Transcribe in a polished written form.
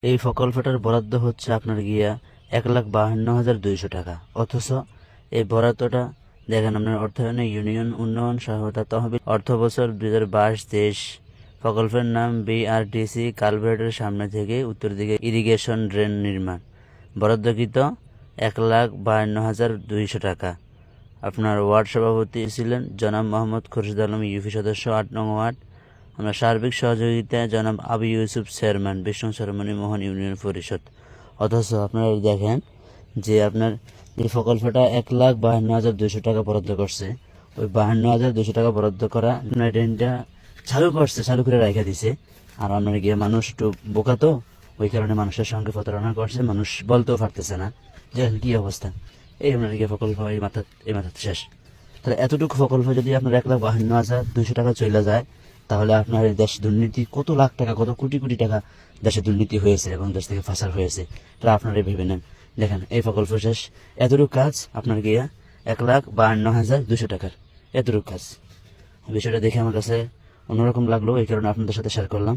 এই প্রকল্পটার বরাদ্দ হচ্ছে আপনার গিয়া 1,52,200 টাকা। অথচ এই বরাদ্দটা দেখেন আপনার অর্থায়নে ইউনিয়ন উন্নয়ন সহায়তা তহবিল অর্থ বছর 2022-23 প্রকল্পের নাম বিআরটিসি কালভার্টের সামনে থেকে উত্তর দিকে ইরিগেশন ড্রেন নির্মাণ, বরাদ্দকৃত 1,52,200 টাকা। আপনার ওয়ার্ড সভাপতি ছিলেন জনাব মোহাম্মদ খুরশিদ আলম, ইউপি সদস্য 8 নং ওয়ার্ড। আমরা সার্বিক সহযোগিতায় জনাব আবু ইউসুফ চেয়ারম্যান, বিষ্ণু সরমণি মোহন ইউনিয়ন পরিষদ। অথচ আপনারা দেখেন যে আপনার এই প্রকল্পটা 1,52,200 টাকা বরাদ্দ করছে। ওই 52,200 টাকা বরাদ্দ করা আপনার ড্রেনটা চালু করছে, চালু করে রেখে দিছে। আর আপনার গিয়ে মানুষ একটু বোকা, তো ওই কারণে মানুষের সঙ্গে প্রতারণা করছে, মানুষ বলতেও পারতেছে না যে কি অবস্থা। এই আপনার গিয়ে প্রকল্প এই মাথা শেষ। তাহলে এতটুকু প্রকল্প যদি আপনার 1,52,200 টাকা চলে যায়, তাহলে আপনার দেশ দুর্নীতি কত লাখ টাকা, কত কোটি কোটি টাকা দেশে দুর্নীতি হয়েছে এবং দেশ থেকে ফাঁসার হয়েছে, এটা আপনারা ভেবে নেন। দেখেন এই প্রকল্প শেষ, এতটুকু কাজ আপনার গিয়া 1,52,200 টাকার এতটুকু কাজ। বিষয়টা দেখে আমার কাছে অন্যরকম লাগলো, এই কারণে আপনাদের সাথে শেয়ার করলাম।